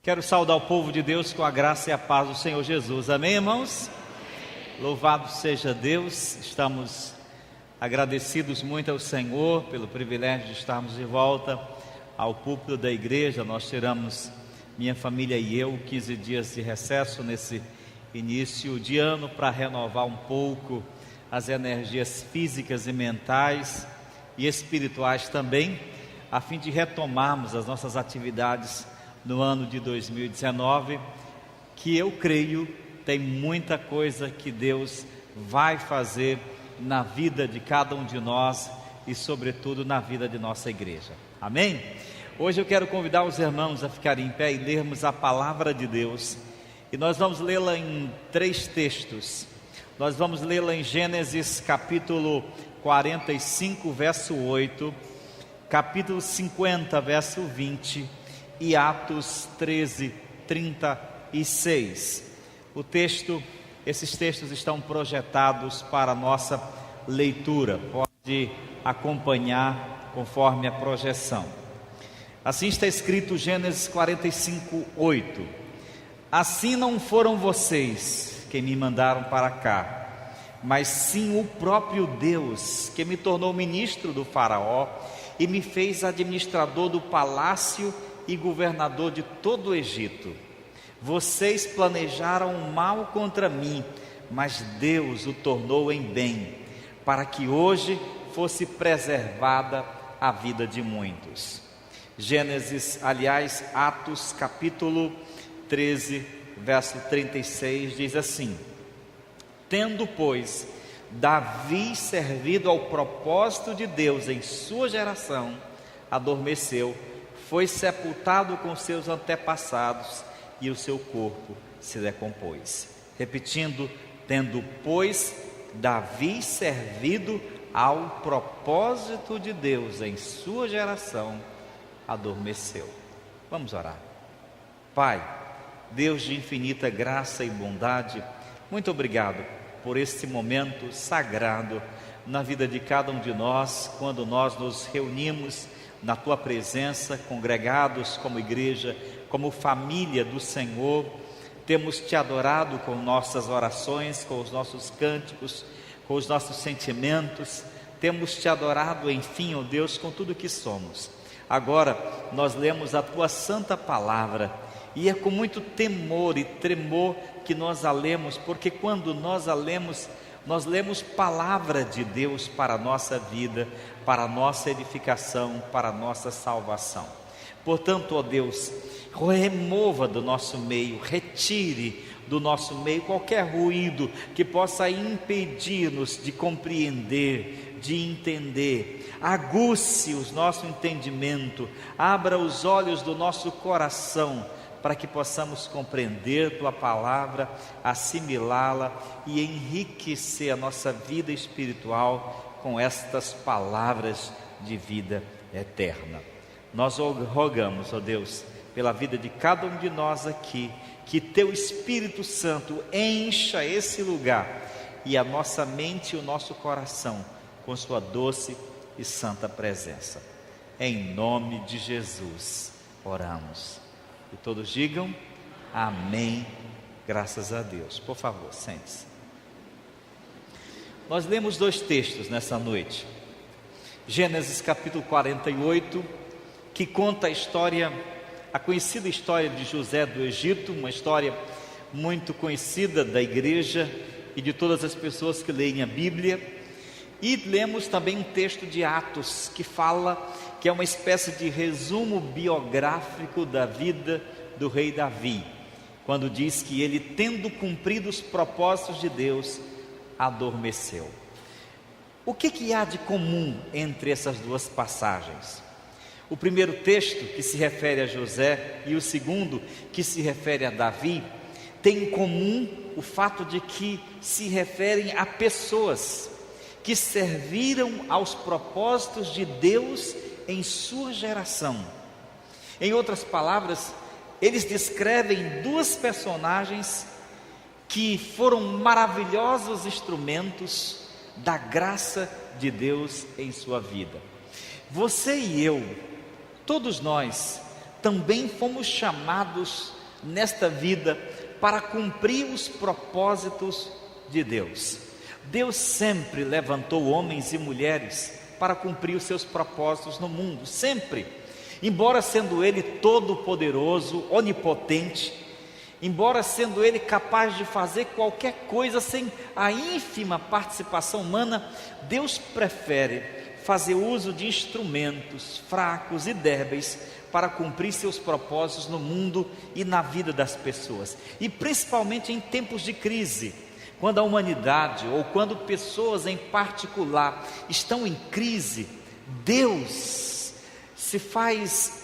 Quero saudar o povo de Deus com a graça e a paz do Senhor Jesus. Amém, irmãos? Louvado seja Deus. Estamos agradecidos muito ao Senhor pelo privilégio de estarmos de volta ao púlpito da igreja. Nós tiramos, minha família e eu, 15 dias de recesso nesse início de ano para renovar um pouco as energias físicas e mentais e espirituais também, a fim de retomarmos as nossas atividades no ano de 2019, que eu creio tem muita coisa que Deus vai fazer na vida de cada um de nós e sobretudo na vida de nossa igreja. Amém? Hoje eu quero convidar os irmãos a ficarem em pé e lermos a palavra de Deus, e nós vamos lê-la em 3 textos. Nós vamos lê-la em Gênesis capítulo 45, verso 8, capítulo 50, verso 20 e Atos 13, 36. Esses textos estão projetados para a nossa leitura. Pode acompanhar conforme a projeção. Assim está escrito Gênesis 45, 8. Assim não foram vocês que me mandaram para cá, mas sim o próprio Deus, que me tornou ministro do Faraó e me fez administrador do palácio e governador de todo o Egito. Vocês planejaram o mal contra mim, mas Deus o tornou em bem, para que hoje fosse preservada a vida de muitos. Atos capítulo 13, verso 36 diz assim: Tendo, pois, Davi servido ao propósito de Deus em sua geração, adormeceu, foi sepultado com seus antepassados e o seu corpo se decompôs. Repetindo, tendo, pois, Davi servido ao propósito de Deus em sua geração, adormeceu. Vamos orar. Pai, Deus de infinita graça e bondade, muito obrigado por este momento sagrado na vida de cada um de nós, quando nós nos reunimos na Tua presença, congregados como igreja, como família do Senhor. Temos Te adorado com nossas orações, com os nossos cânticos, com os nossos sentimentos. Temos Te adorado, enfim, ó Deus, com tudo que somos. Agora nós lemos a Tua santa palavra, e é com muito temor e tremor que nós a lemos, porque quando nós a lemos, nós lemos palavra de Deus para a nossa vida, para a nossa edificação, para a nossa salvação. Portanto, ó Deus, remova do nosso meio, retire do nosso meio qualquer ruído que possa impedir-nos de compreender, de entender. Aguce o nosso entendimento, abra os olhos do nosso coração, para que possamos compreender Tua palavra, assimilá-la e enriquecer a nossa vida espiritual com estas palavras de vida eterna. Nós rogamos, ó Deus, pela vida de cada um de nós aqui, que Teu Espírito Santo encha esse lugar e a nossa mente e o nosso coração com Sua doce e santa presença. Em nome de Jesus oramos. E todos digam amém, graças a Deus. Por favor, sente-se. Nós lemos 2 textos nessa noite. Gênesis capítulo 48, que conta a conhecida história de José do Egito, uma história muito conhecida da igreja e de todas as pessoas que leem a Bíblia. E lemos também um texto de Atos, que é uma espécie de resumo biográfico da vida do rei Davi, quando diz que ele, tendo cumprido os propósitos de Deus, adormeceu. O que há de comum entre essas 2 passagens? O primeiro texto, que se refere a José, e o segundo, que se refere a Davi, tem em comum o fato de que se referem a pessoas que serviram aos propósitos de Deus em sua geração. Em outras palavras, eles descrevem 2 personagens que foram maravilhosos instrumentos da graça de Deus em sua vida. Você e eu, todos nós, também fomos chamados nesta vida para cumprir os propósitos de Deus. Deus sempre levantou homens e mulheres para cumprir os seus propósitos no mundo, sempre. Embora sendo Ele todo-poderoso, onipotente, embora sendo Ele capaz de fazer qualquer coisa sem a ínfima participação humana, Deus prefere fazer uso de instrumentos fracos e débeis para cumprir seus propósitos no mundo e na vida das pessoas, e principalmente em tempos de crise, quando a humanidade ou quando pessoas em particular estão em crise. Deus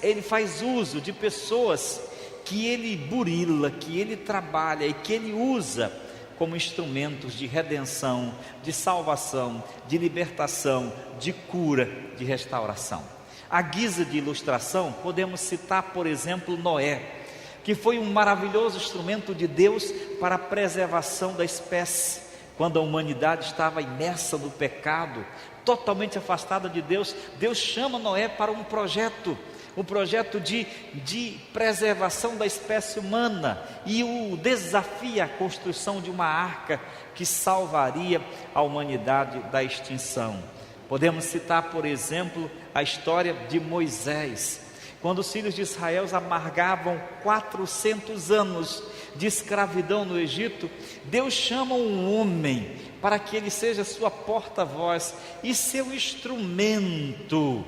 Ele faz uso de pessoas que Ele burila, que Ele trabalha e que Ele usa como instrumentos de redenção, de salvação, de libertação, de cura, de restauração. À guisa de ilustração, podemos citar, por exemplo, Noé, que foi um maravilhoso instrumento de Deus para a preservação da espécie. Quando a humanidade estava imersa no pecado, totalmente afastada de Deus, Deus chama Noé para um projeto de preservação da espécie humana, e o desafia a construção de uma arca que salvaria a humanidade da extinção. Podemos citar, por exemplo, a história de Moisés, quando os filhos de Israel amargavam 400 anos de escravidão no Egito. Deus chama um homem para que ele seja sua porta-voz e seu instrumento,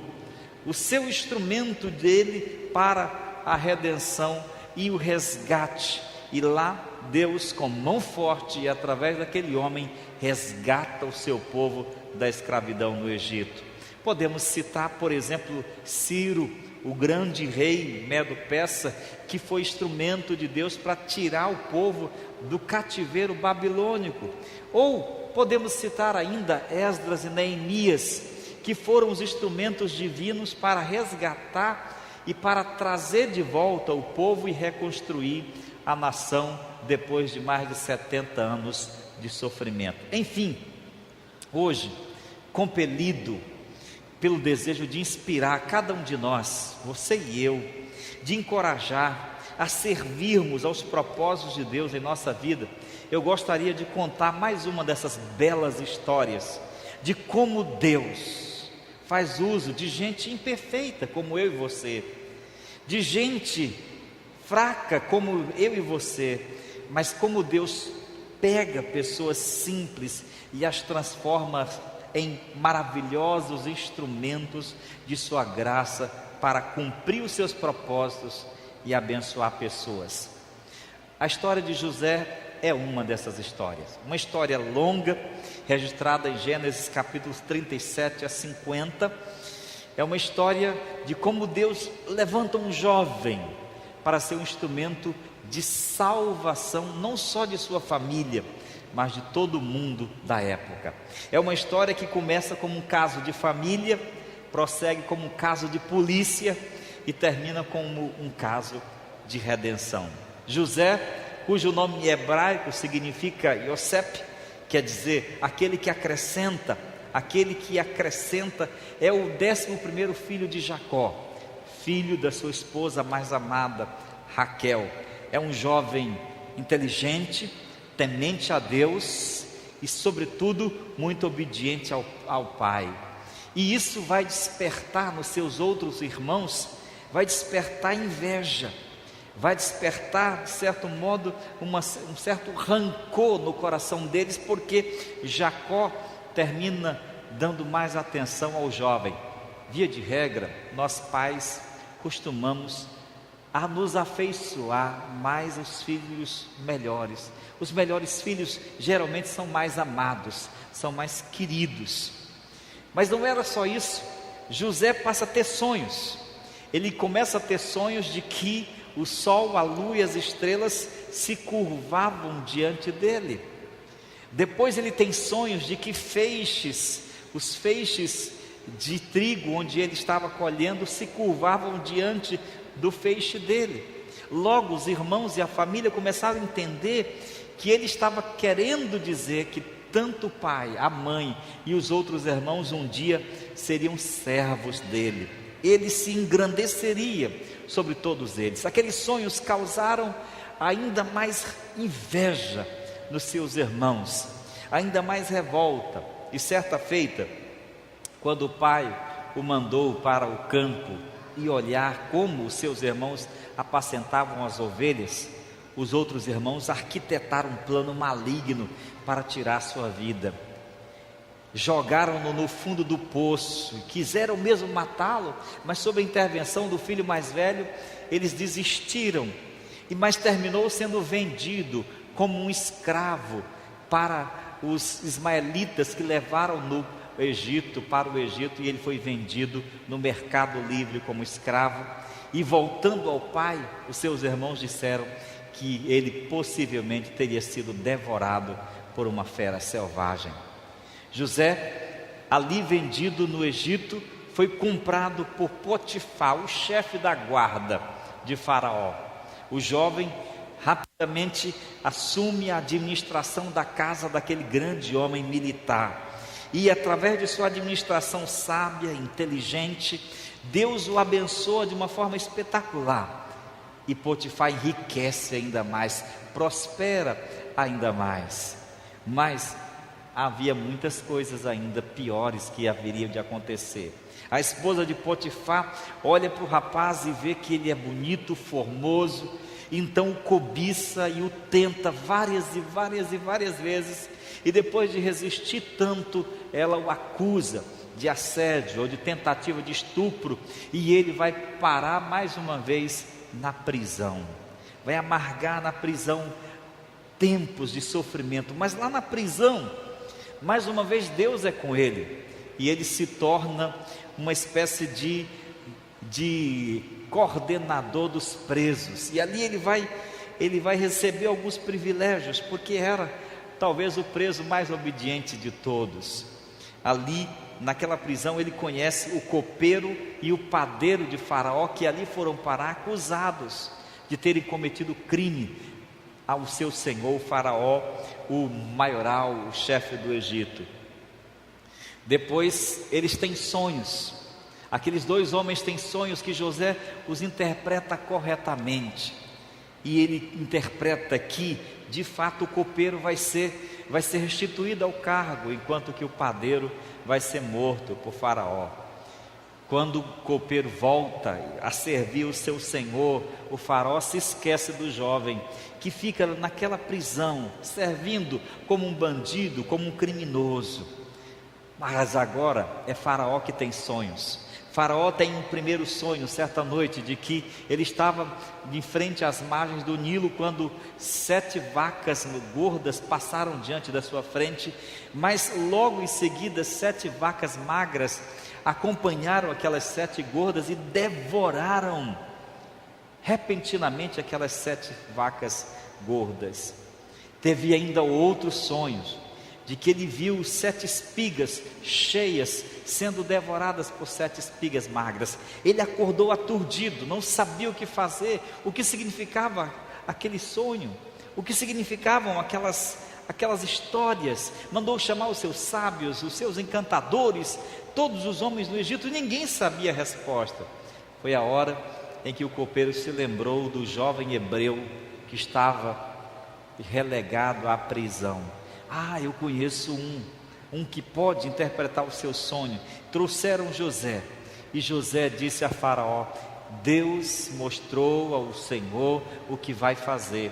o seu instrumento dele para a redenção e o resgate. E lá Deus, com mão forte e através daquele homem, resgata o seu povo da escravidão no Egito. Podemos citar, por exemplo, Ciro, o grande rei medo-persa, que foi instrumento de Deus para tirar o povo do cativeiro babilônico. Ou podemos citar ainda Esdras e Neemias, que foram os instrumentos divinos para resgatar e para trazer de volta o povo e reconstruir a nação depois de mais de 70 anos de sofrimento. Enfim, hoje, compelido pelo desejo de inspirar cada um de nós, você e eu, de encorajar a servirmos aos propósitos de Deus em nossa vida, eu gostaria de contar mais uma dessas belas histórias de como Deus faz uso de gente imperfeita como eu e você, de gente fraca como eu e você, mas como Deus pega pessoas simples e as transforma em maravilhosos instrumentos de sua graça para cumprir os seus propósitos e abençoar pessoas. A história de José é uma dessas histórias, uma história longa, registrada em Gênesis capítulos 37 a 50. É uma história de como Deus levanta um jovem para ser um instrumento de salvação, não só de sua família, mas de todo mundo da época. É uma história que começa como um caso de família, prossegue como um caso de polícia e termina como um caso de redenção. José, cujo nome hebraico significa Yosef, quer dizer aquele que acrescenta, é o 11º filho de Jacó, filho da sua esposa mais amada, Raquel. É um jovem inteligente, temente a Deus e, sobretudo, muito obediente ao pai. E isso vai despertar nos seus outros irmãos, vai despertar inveja, vai despertar, de certo modo, um certo rancor no coração deles, porque Jacó termina dando mais atenção ao jovem. Via de regra, nós pais costumamos a nos afeiçoar mais aos filhos melhores. Os melhores filhos geralmente são mais amados, são mais queridos. Mas não era só isso. José passa a ter sonhos. Ele começa a ter sonhos de que o sol, a lua e as estrelas se curvavam diante dele. Depois ele tem sonhos de que os feixes de trigo onde ele estava colhendo se curvavam diante do feixe dele. Logo os irmãos e a família começaram a entender que ele estava querendo dizer que tanto o pai, a mãe e os outros irmãos um dia seriam servos dele. Ele se engrandeceria sobre todos eles. Aqueles sonhos causaram ainda mais inveja nos seus irmãos, ainda mais revolta. E certa feita, quando o pai o mandou para o campo e olhar como os seus irmãos apacentavam as ovelhas, os outros irmãos arquitetaram um plano maligno para tirar sua vida. Jogaram-no no fundo do poço, quiseram mesmo matá-lo, mas sob a intervenção do filho mais velho, eles desistiram, mas terminou sendo vendido como um escravo para os ismaelitas que levaram no Egito, para o Egito, e ele foi vendido no mercado livre como escravo. E voltando ao pai, os seus irmãos disseram que ele possivelmente teria sido devorado por uma fera selvagem. José, ali vendido no Egito, foi comprado por Potifar, o chefe da guarda de Faraó. O jovem rapidamente assume a administração da casa daquele grande homem militar. E através de sua administração sábia, inteligente, Deus o abençoa de uma forma espetacular. E Potifar enriquece ainda mais, prospera ainda mais. Mas havia muitas coisas ainda piores que haveriam de acontecer. A esposa de Potifar olha para o rapaz e vê que ele é bonito, formoso, então o cobiça e o tenta várias vezes, e depois de resistir tanto, ela o acusa de assédio ou de tentativa de estupro, e ele vai parar mais uma vez na prisão, vai amargar na prisão tempos de sofrimento, mas lá na prisão, mais uma vez Deus é com ele, e ele se torna uma espécie de coordenador dos presos, e ali ele vai receber alguns privilégios, porque era talvez o preso mais obediente de todos. Ali naquela prisão ele conhece o copeiro e o padeiro de Faraó, que ali foram parar acusados de terem cometido crime ao seu senhor, o Faraó, o maioral, o chefe do Egito. Depois eles têm sonhos. Aqueles dois homens têm sonhos que José os interpreta corretamente. E ele interpreta que, de fato, o copeiro vai ser restituído ao cargo, enquanto que o padeiro vai ser morto por Faraó. Quando o copeiro volta a servir o seu senhor, o Faraó se esquece do jovem que fica naquela prisão, servindo como um bandido, como um criminoso. Mas agora é Faraó que tem sonhos. Faraó tem um primeiro sonho, certa noite, de que ele estava em frente às margens do Nilo, quando 7 vacas gordas passaram diante da sua frente, mas logo em seguida 7 vacas magras acompanharam aquelas 7 gordas e devoraram repentinamente aquelas 7 vacas gordas. Teve ainda outros sonhos, de que ele viu 7 espigas cheias sendo devoradas por 7 espigas magras. Ele acordou aturdido, não sabia o que fazer, o que significava aquele sonho, o que significavam aquelas histórias. Mandou chamar os seus sábios, os seus encantadores, todos os homens do Egito, e ninguém sabia a resposta. Foi a hora em que o copeiro se lembrou do jovem hebreu que estava relegado à prisão. Eu conheço um que pode interpretar o seu sonho. Trouxeram José, e José disse a Faraó: Deus mostrou ao Senhor o que vai fazer.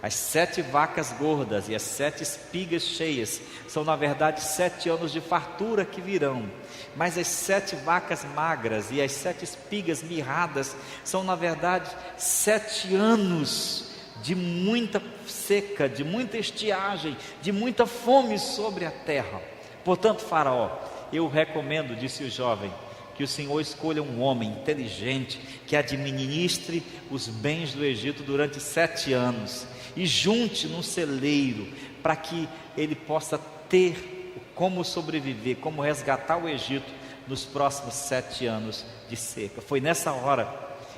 As 7 vacas gordas e as 7 espigas cheias são na verdade 7 anos de fartura que virão, mas as 7 vacas magras e as 7 espigas mirradas são na verdade 7 anos de muita seca, de muita estiagem, de muita fome sobre a terra. Portanto, Faraó, eu recomendo, disse o jovem, que o Senhor escolha um homem inteligente que administre os bens do Egito durante 7 anos e junte num celeiro, para que ele possa ter como sobreviver, como resgatar o Egito nos próximos 7 anos de seca. Foi nessa hora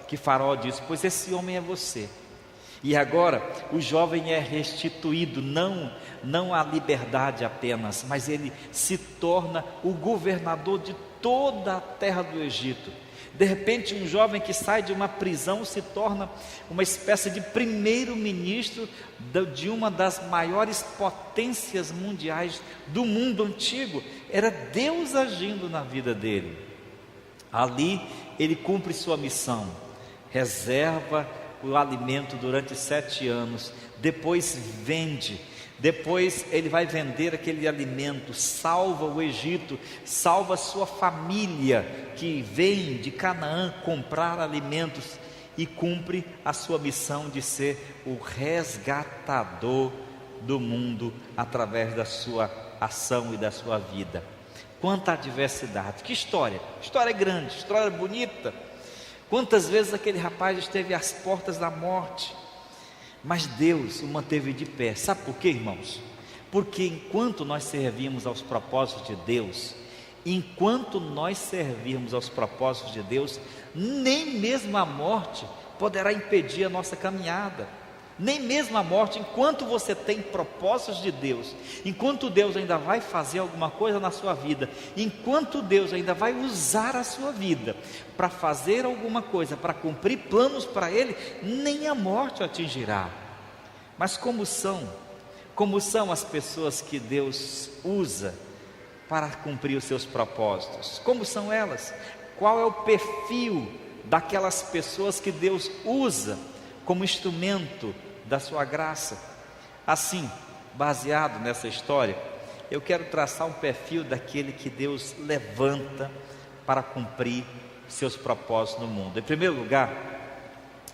que Faraó disse: pois esse homem é você. E agora o jovem é restituído, não à liberdade apenas, mas ele se torna o governador de toda a terra do Egito. De repente, um jovem que sai de uma prisão se torna uma espécie de primeiro-ministro de uma das maiores potências mundiais do mundo antigo. Era Deus agindo na vida dele. Ali ele cumpre sua missão, reserva o alimento durante 7 anos, depois vende. Depois ele vai vender aquele alimento, salva o Egito, salva sua família que vem de Canaã comprar alimentos e cumpre a sua missão de ser o resgatador do mundo através da sua ação e da sua vida. Quanta adversidade, que história grande, história bonita. Quantas vezes aquele rapaz esteve às portas da morte, mas Deus o manteve de pé. Sabe por quê, irmãos? Porque enquanto nós servíamos aos propósitos de Deus, nem mesmo a morte poderá impedir a nossa caminhada. Nem mesmo a morte, enquanto você tem propósitos de Deus, enquanto Deus ainda vai fazer alguma coisa na sua vida, enquanto Deus ainda vai usar a sua vida para fazer alguma coisa, para cumprir planos para Ele, nem a morte o atingirá. Mas como são as pessoas que Deus usa para cumprir os seus propósitos? Como são elas? Qual é o perfil daquelas pessoas que Deus usa como instrumento da sua graça? Assim, baseado nessa história, eu quero traçar um perfil daquele que Deus levanta para cumprir seus propósitos no mundo. Em primeiro lugar,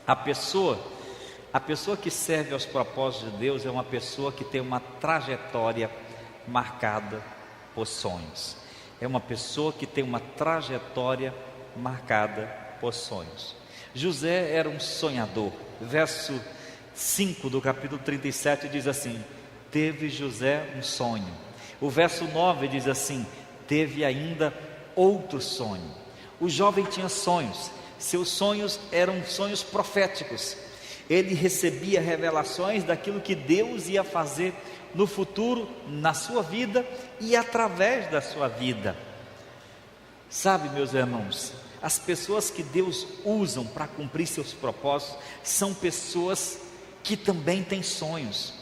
a pessoa que serve aos propósitos de Deus é uma pessoa que tem uma trajetória marcada por sonhos. É uma pessoa que tem uma trajetória marcada por sonhos. José era um sonhador. Verso 5 do capítulo 37 diz assim: teve José um sonho. O verso 9 diz assim: teve ainda outro sonho. O jovem tinha sonhos. Seus sonhos eram sonhos proféticos. Ele recebia revelações daquilo que Deus ia fazer no futuro, na sua vida e através da sua vida. Sabe, meus irmãos, as pessoas que Deus usa para cumprir seus propósitos são pessoas que também têm sonhos.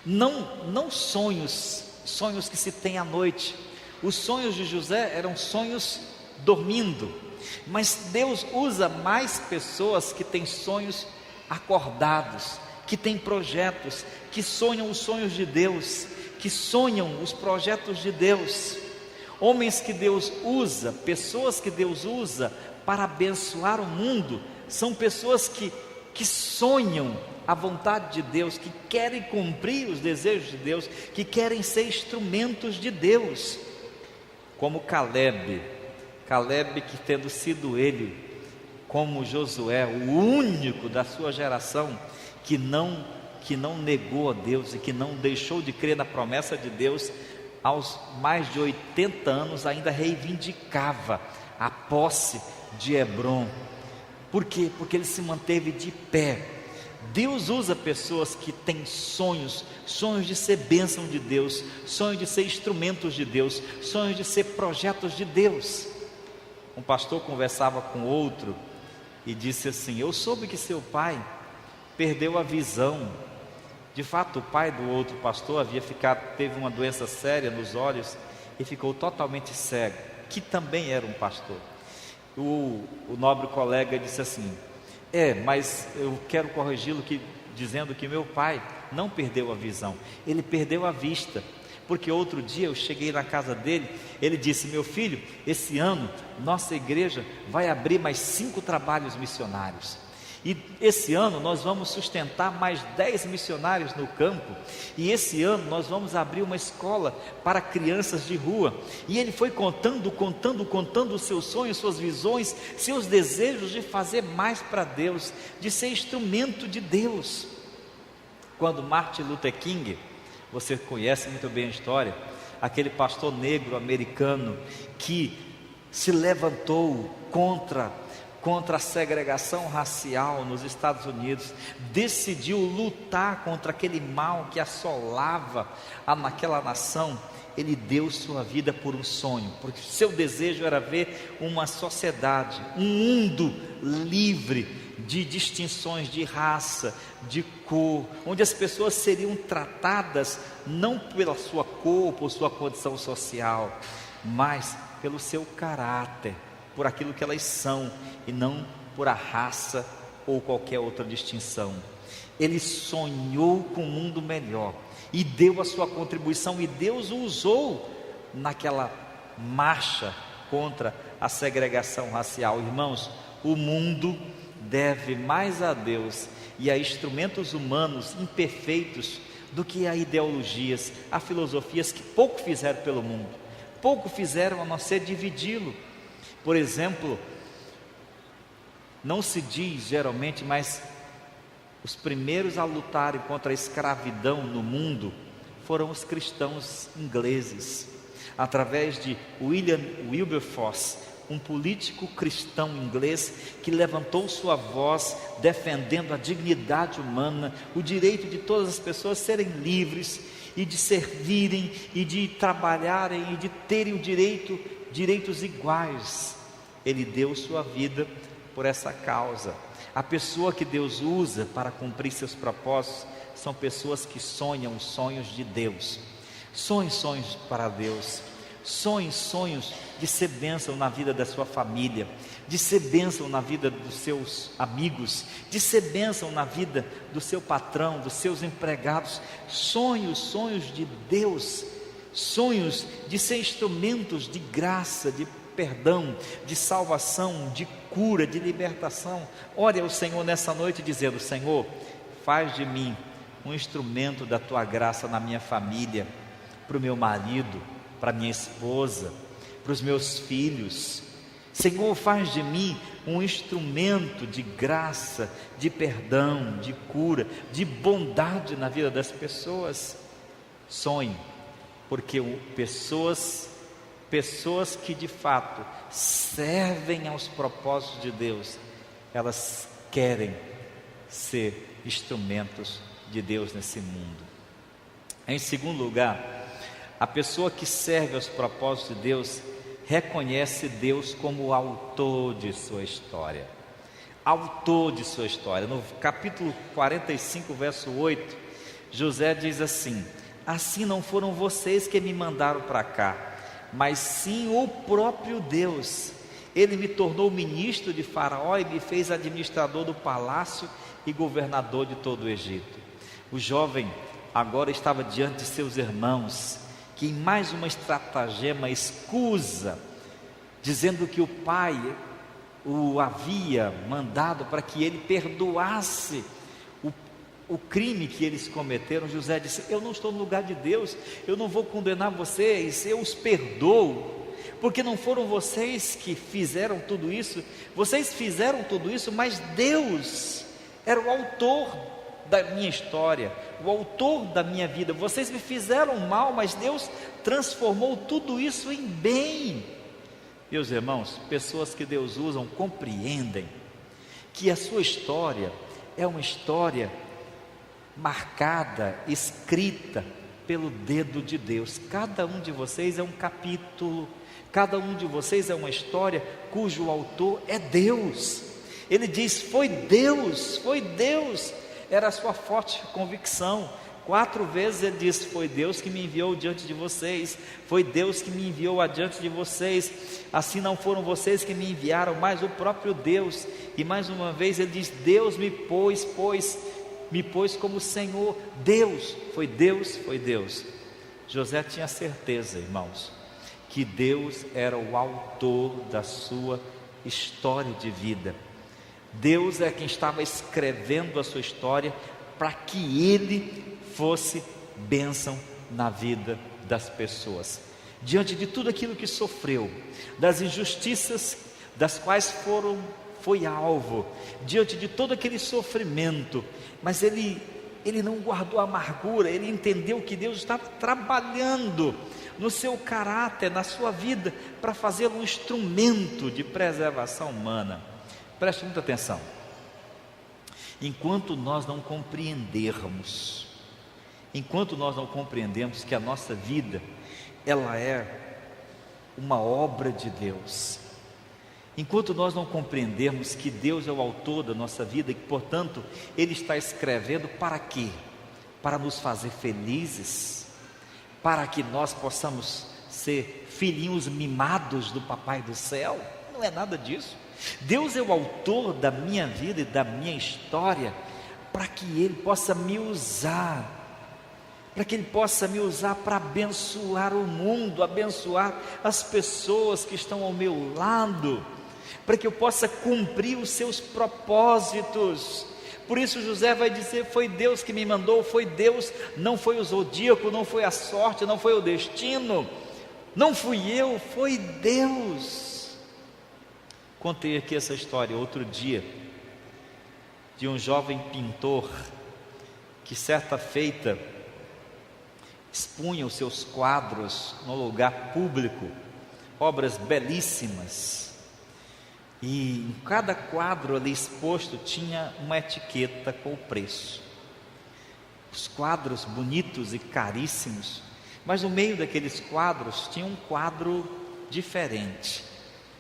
Não sonhos que se tem à noite. Os sonhos de José eram sonhos dormindo, mas Deus usa mais pessoas que têm sonhos acordados, que têm projetos, que sonham os sonhos de Deus, que sonham os projetos de Deus. Homens que Deus usa, pessoas que Deus usa para abençoar o mundo, são pessoas que sonham a vontade de Deus, que querem cumprir os desejos de Deus, que querem ser instrumentos de Deus. Como Caleb que tendo sido ele, como Josué, o único da sua geração que não negou a Deus e que não deixou de crer na promessa de Deus, aos mais de 80 anos ainda reivindicava a posse de Hebrom. Por quê? Porque ele se manteve de pé. Deus usa pessoas que têm sonhos de ser bênção de Deus, sonhos de ser instrumentos de Deus, sonhos de ser projetos de Deus. Um pastor conversava com outro e disse assim: eu soube que seu pai perdeu a visão. De fato, o pai do outro pastor teve uma doença séria nos olhos e ficou totalmente cego, que também era um pastor. O nobre colega disse assim: mas eu quero corrigi-lo dizendo que meu pai não perdeu a visão, ele perdeu a vista. Porque outro dia eu cheguei na casa dele, ele disse: meu filho, esse ano nossa igreja vai abrir mais 5 trabalhos missionários. E esse ano nós vamos sustentar mais 10 missionários no campo. E esse ano nós vamos abrir uma escola para crianças de rua. E ele foi contando os seus sonhos, suas visões, seus desejos de fazer mais para Deus, de ser instrumento de Deus. Quando Martin Luther King, você conhece muito bem a história, aquele pastor negro americano que se levantou contra contra a segregação racial nos Estados Unidos, decidiu lutar contra aquele mal que assolava naquela nação, ele deu sua vida por um sonho, porque seu desejo era ver uma sociedade, um mundo livre de distinções de raça, de cor, onde as pessoas seriam tratadas não pela sua cor, por sua condição social, mas pelo seu caráter, por aquilo que elas são, e não por a raça ou qualquer outra distinção. Ele sonhou com um mundo melhor e deu a sua contribuição, e Deus o usou naquela marcha contra a segregação racial. Irmãos, o mundo deve mais a Deus e a instrumentos humanos imperfeitos do que a ideologias, a filosofias que pouco fizeram pelo mundo, pouco fizeram a não ser dividi-lo. Por exemplo, não se diz geralmente, mas os primeiros a lutarem contra a escravidão no mundo foram os cristãos ingleses, através de William Wilberforce, um político cristão inglês que levantou sua voz defendendo a dignidade humana, o direito de todas as pessoas serem livres e de servirem e de trabalharem e de terem direitos iguais. Ele deu sua vida por essa causa. A pessoa que Deus usa para cumprir seus propósitos são pessoas que sonham os sonhos de Deus. Sonhos para Deus. Sonhos de ser bênção na vida da sua família, de ser bênção na vida dos seus amigos, de ser bênção na vida do seu patrão, dos seus empregados. Sonhos de Deus, sonhos de ser instrumentos de graça, de perdão, de salvação, de cura, de libertação. Ore ao Senhor nessa noite dizendo: Senhor, faz de mim um instrumento da tua graça na minha família, para o meu marido, para minha esposa, para os meus filhos. Senhor, faz de mim um instrumento de graça, de perdão, de cura, de bondade na vida das pessoas. Sonhe, porque pessoas que de fato servem aos propósitos de Deus, elas querem ser instrumentos de Deus nesse mundo. Em segundo lugar, a pessoa que serve aos propósitos de Deus reconhece Deus como o autor de sua história. Autor de sua história. No capítulo 45, verso 8, José diz assim: assim não foram vocês que me mandaram para cá, mas sim o próprio Deus. Ele me tornou ministro de Faraó e me fez administrador do palácio e governador de todo o Egito. O jovem agora estava diante de seus irmãos, que em mais uma estratagema escusa, dizendo que o pai o havia mandado para que ele perdoasse o crime que eles cometeram. José disse: eu não estou no lugar de Deus, eu não vou condenar vocês, eu os perdoo, porque não foram vocês que fizeram tudo isso, vocês fizeram tudo isso, mas Deus era o autor da minha história, o autor da minha vida. Vocês me fizeram mal, mas Deus transformou tudo isso em bem. Meus irmãos, pessoas que Deus usa compreendem que a sua história é uma história marcada, escrita pelo dedo de Deus. Cada um de vocês é um capítulo, cada um de vocês é uma história cujo autor é Deus. Ele diz: foi Deus, era a sua forte convicção. 4 vezes ele diz: foi Deus que me enviou diante de vocês, foi Deus que me enviou adiante de vocês, assim não foram vocês que me enviaram, mas o próprio Deus. E mais uma vez ele diz: Deus me pôs como Senhor. Deus, foi Deus. José tinha certeza, irmãos, que Deus era o autor da sua história de vida. Deus é quem estava escrevendo a sua história para que ele fosse bênção na vida das pessoas. Diante de tudo aquilo que sofreu, das injustiças das quais foi alvo, diante de todo aquele sofrimento, mas ele não guardou amargura. Ele entendeu que Deus estava trabalhando no seu caráter, na sua vida, para fazê-lo um instrumento de preservação humana. Preste muita atenção. Enquanto nós não compreendermos, enquanto nós não compreendemos que a nossa vida, ela é uma obra de Deus, enquanto nós não compreendermos que Deus é o autor da nossa vida e que, portanto, Ele está escrevendo para quê? Para nos fazer felizes, para que nós possamos ser filhinhos mimados do Papai do Céu. Não é nada disso. Deus é o autor da minha vida e da minha história, para que Ele possa me usar, para que Ele possa me usar para abençoar o mundo, abençoar as pessoas que estão ao meu lado, para que eu possa cumprir os seus propósitos. Por isso José vai dizer: foi Deus que me mandou, foi Deus, não foi o zodíaco, não foi a sorte, não foi o destino, não fui eu, foi Deus. Contei aqui essa história outro dia, de um jovem pintor, que certa feita expunha os seus quadros no lugar público, obras belíssimas, e em cada quadro ali exposto tinha uma etiqueta com o preço. Os quadros bonitos e caríssimos, mas no meio daqueles quadros tinha um quadro diferente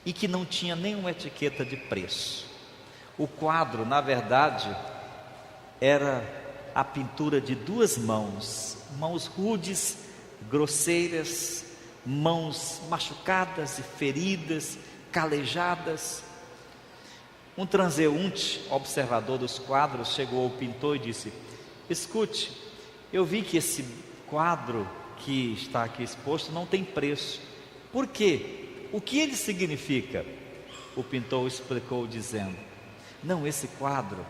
e que não tinha nenhuma etiqueta de preço. O quadro, na verdade, era a pintura de duas mãos, mãos rudes, grosseiras, mãos machucadas e feridas, calejadas. Um transeunte, observador dos quadros, chegou ao pintor e disse: escute, eu vi que esse quadro que está aqui exposto não tem preço. Por quê? O que ele significa? O pintor explicou dizendo: não, esse quadro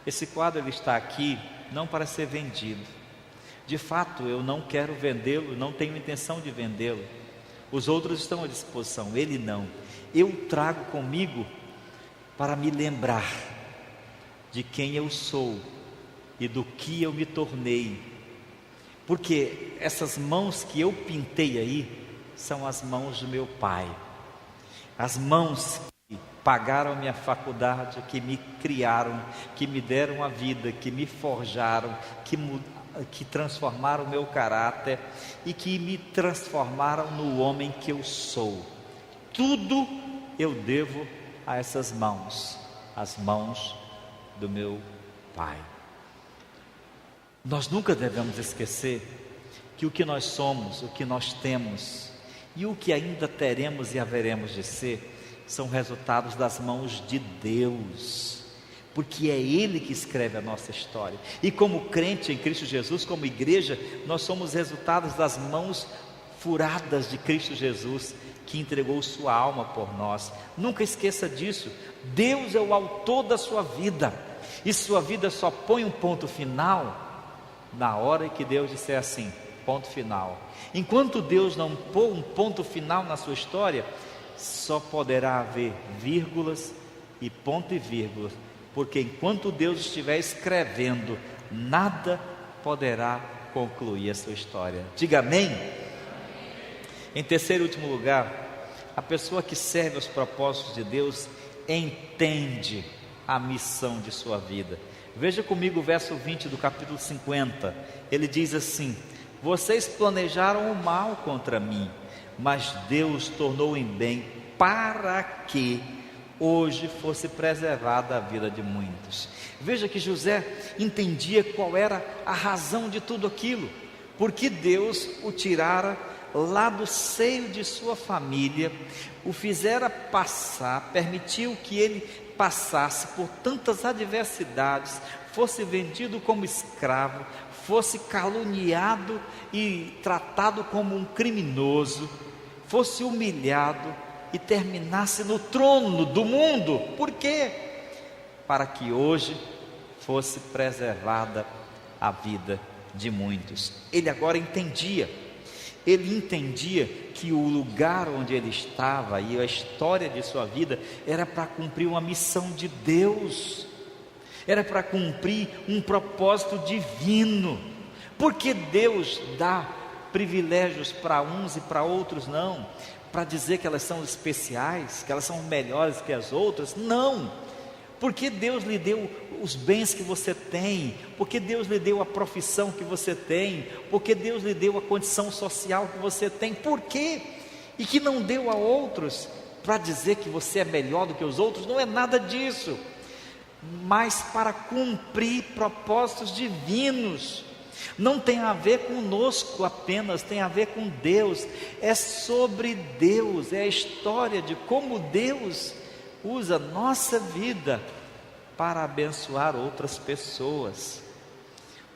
ele está aqui não para ser vendido. De fato, eu não quero vendê-lo, não tenho intenção de vendê-lo. Os outros estão à disposição, ele não. Eu trago comigo para me lembrar de quem eu sou e do que eu me tornei. Porque essas mãos que eu pintei aí são as mãos do meu pai, as mãos que pagaram minha faculdade, que me criaram, que me deram a vida, que me forjaram, que transformaram o meu caráter e que me transformaram no homem que eu sou. Tudo eu devo a essas mãos, as mãos do meu pai. Nós nunca devemos esquecer que o que nós somos, o que nós temos e o que ainda teremos e haveremos de ser são resultados das mãos de Deus, porque é Ele que escreve a nossa história. E como crente em Cristo Jesus, como igreja, nós somos resultados das mãos furadas de Cristo Jesus, que entregou sua alma por nós. Nunca esqueça disso. Deus é o autor da sua vida, e sua vida só põe um ponto final na hora que Deus disser assim: ponto final. Enquanto Deus não pôr um ponto final na sua história, só poderá haver vírgulas e ponto e vírgula, porque enquanto Deus estiver escrevendo, nada poderá concluir a sua história. Diga amém. Em terceiro e último lugar, a pessoa que serve aos propósitos de Deus entende a missão de sua vida. Veja comigo o verso 20 do capítulo 50. Ele diz assim: vocês planejaram o mal contra mim, mas Deus tornou em bem, para que hoje fosse preservada a vida de muitos. Veja que José entendia qual era a razão de tudo aquilo, porque Deus o tirara lá do seio de sua família, o fizera passar, permitiu que ele passasse por tantas adversidades, fosse vendido como escravo, fosse caluniado e tratado como um criminoso, fosse humilhado e terminasse no trono do mundo. Por quê? Para que hoje fosse preservada a vida de muitos. Ele agora entendia, que o lugar onde ele estava e a história de sua vida era para cumprir uma missão de Deus, era para cumprir um propósito divino. Porque Deus dá privilégios para uns e para outros não, para dizer que elas são especiais, que elas são melhores que as outras? Não, Porque Deus lhe deu os bens que você tem, porque Deus lhe deu a profissão que você tem, porque Deus lhe deu a condição social que você tem, por quê? E que não deu a outros, para dizer que você é melhor do que os outros, não é nada disso, mas para cumprir propósitos divinos. Não tem a ver conosco apenas, tem a ver com Deus, é sobre Deus, é a história de como Deus usa nossa vida para abençoar outras pessoas.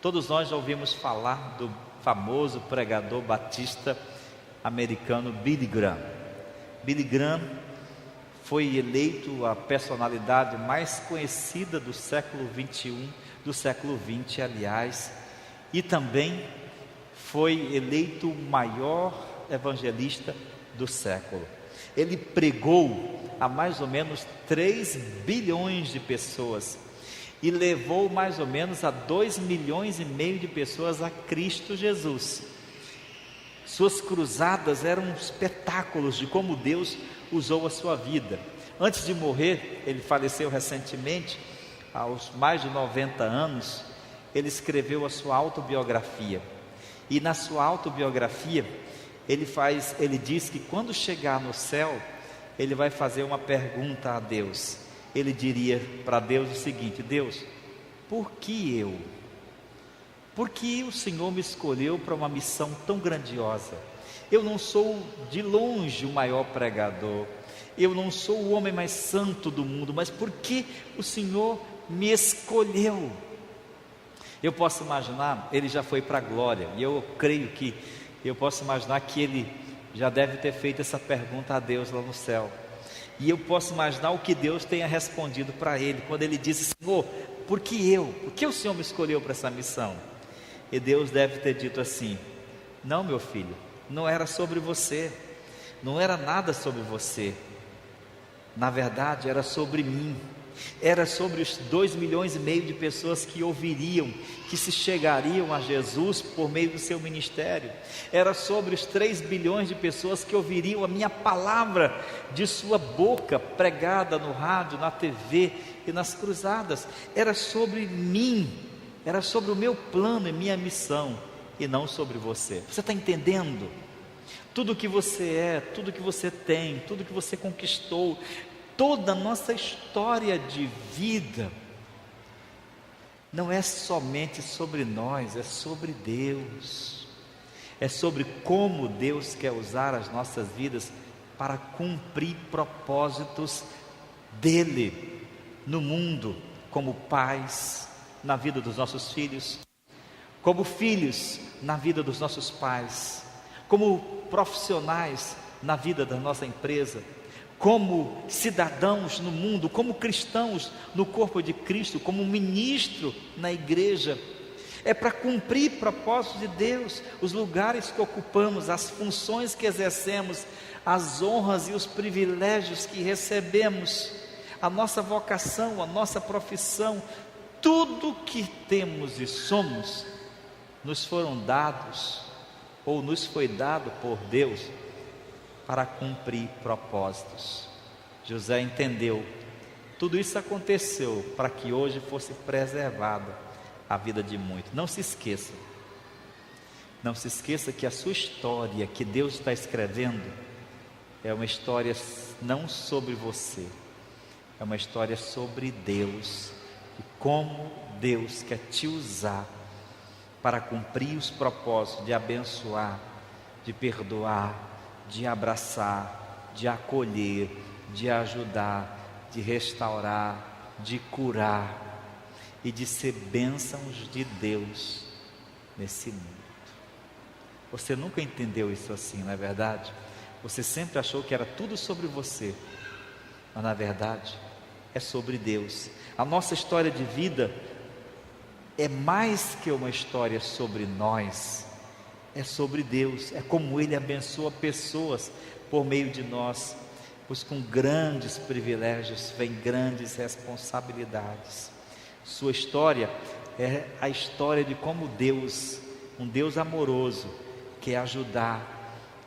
Todos nós já ouvimos falar do famoso pregador batista americano Billy Graham. Billy Graham foi eleito a personalidade mais conhecida do século 21, do século 20, aliás, e também foi eleito o maior evangelista do século. Ele pregou a mais ou menos 3 bilhões de pessoas e levou mais ou menos a 2,5 milhões de pessoas a Cristo Jesus. Suas cruzadas eram espetáculos de como Deus usou a sua vida. Antes de morrer, ele faleceu recentemente, aos mais de 90 anos, ele escreveu a sua autobiografia. E na sua autobiografia, ele diz que quando chegar no céu, ele vai fazer uma pergunta a Deus. Ele diria para Deus o seguinte: Deus, por que eu? Por que o Senhor me escolheu para uma missão tão grandiosa? Eu não sou de longe o maior pregador, eu não sou o homem mais santo do mundo, mas por que o Senhor me escolheu? Eu posso imaginar, ele já foi para a glória, e eu creio que eu posso imaginar que ele já deve ter feito essa pergunta a Deus lá no céu. E eu posso imaginar o que Deus tenha respondido para ele, quando ele disse: Senhor, por que eu? Por que o Senhor me escolheu para essa missão? E Deus deve ter dito assim: não, meu filho, não era sobre você, não era nada sobre você, na verdade era sobre mim, era sobre os 2,5 milhões de pessoas que ouviriam, que se chegariam a Jesus por meio do seu ministério, era sobre os 3 bilhões de pessoas que ouviriam a minha palavra de sua boca, pregada no rádio, na TV e nas cruzadas, era sobre mim, era sobre o meu plano e minha missão, e não sobre você. Você está entendendo? Tudo que você é, tudo que você tem, tudo que você conquistou, toda a nossa história de vida, não é somente sobre nós, é sobre Deus, é sobre como Deus quer usar as nossas vidas para cumprir propósitos dEle no mundo, como pais, na vida dos nossos filhos, como filhos na vida dos nossos pais, como profissionais na vida da nossa empresa, como cidadãos no mundo, como cristãos no corpo de Cristo, como ministro na igreja. É para cumprir propósitos de Deus, os lugares que ocupamos, as funções que exercemos, as honras e os privilégios que recebemos, a nossa vocação, a nossa profissão, tudo que temos e somos, nos foram dados, ou nos foi dado por Deus, para cumprir propósitos. José entendeu, tudo isso aconteceu para que hoje fosse preservada a vida de muitos. Não se esqueça, não se esqueça que a sua história, que Deus está escrevendo, é uma história não sobre você, é uma história sobre Deus, e como Deus quer te usar para cumprir os propósitos de abençoar, de perdoar, de abraçar, de acolher, de ajudar, de restaurar, de curar e de ser bênçãos de Deus nesse mundo. Você nunca entendeu isso assim, não é verdade? Você sempre achou que era tudo sobre você, mas na verdade é sobre Deus. A nossa história de vida é mais que uma história sobre nós, é sobre Deus, é como Ele abençoa pessoas por meio de nós, pois com grandes privilégios vem grandes responsabilidades. Sua história é a história de como Deus, um Deus amoroso, quer ajudar,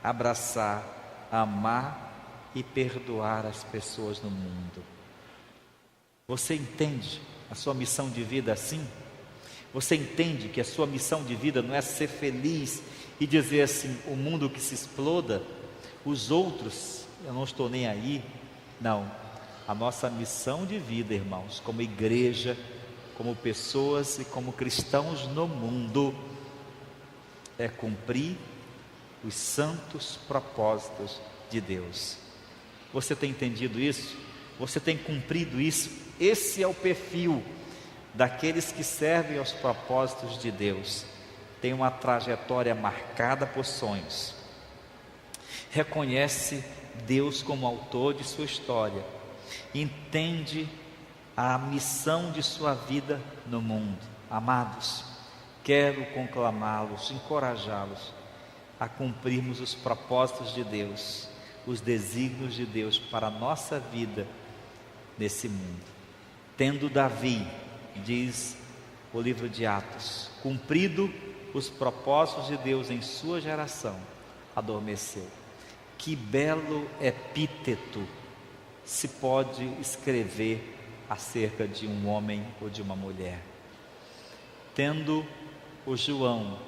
abraçar, amar e perdoar as pessoas no mundo. Você entende a sua missão de vida assim? Você entende que a sua missão de vida não é ser feliz e dizer assim, o mundo que se exploda, os outros, eu não estou nem aí. Não, a nossa missão de vida, irmãos, como igreja, como pessoas e como cristãos no mundo, é cumprir os santos propósitos de Deus. Você tem entendido isso? Você tem cumprido isso? Esse é o perfil daqueles que servem aos propósitos de Deus. Tem uma trajetória marcada por sonhos, reconhece Deus como autor de sua história, entende a missão de sua vida no mundo. Amados, quero conclamá-los, encorajá-los a cumprirmos os propósitos de Deus, os desígnios de Deus para a nossa vida nesse mundo. Tendo Davi, diz o livro de Atos, cumprido os propósitos de Deus em sua geração, adormeceu. Que belo epíteto se pode escrever acerca de um homem ou de uma mulher. Tendo o João,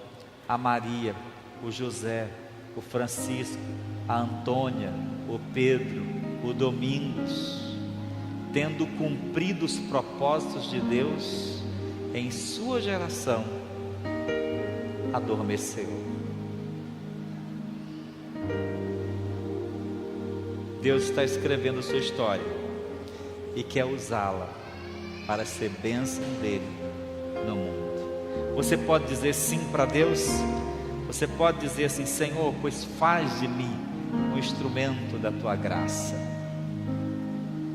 a Maria, o José, o Francisco, a Antônia, o Pedro, o Domingos, tendo cumprido os propósitos de Deus em sua geração, adormeceu. Deus está escrevendo sua história e quer usá-la para ser bênção dele no mundo. Você pode dizer sim para Deus? Você pode dizer assim, Senhor, pois faz de mim um instrumento da tua graça.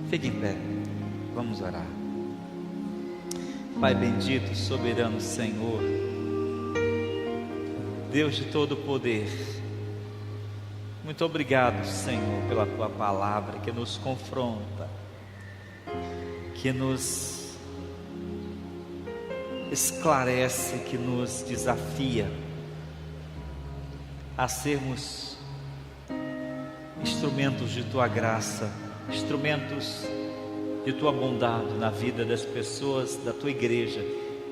Fique em pé, vamos orar. Pai bendito, soberano Senhor, Deus de todo poder, muito obrigado, Senhor, pela tua palavra que nos confronta, que nos esclarece, que nos desafia a sermos instrumentos de tua graça, instrumentos de tua bondade na vida das pessoas, da tua igreja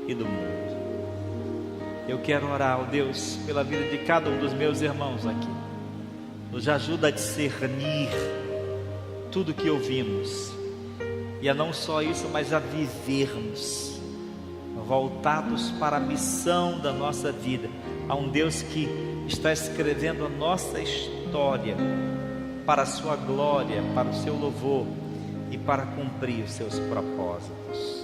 e do mundo. Eu quero orar, ó Deus, pela vida de cada um dos meus irmãos aqui. Nos ajuda a discernir tudo que ouvimos e a não só isso, mas a vivermos voltados para a missão da nossa vida, a um Deus que está escrevendo a nossa história para a sua glória, para o seu louvor e para cumprir os seus propósitos.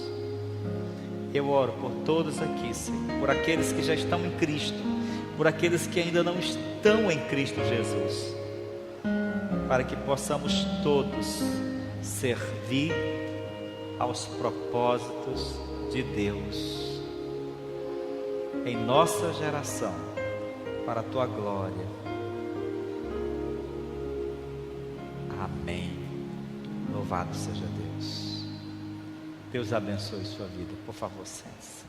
Eu oro por todos aqui, Senhor, por aqueles que já estão em Cristo, por aqueles que ainda não estão em Cristo Jesus, para que possamos todos servir aos propósitos de Deus em nossa geração, para a tua glória. Amém. Louvado seja Deus. Deus abençoe sua vida. Por favor, sente-se.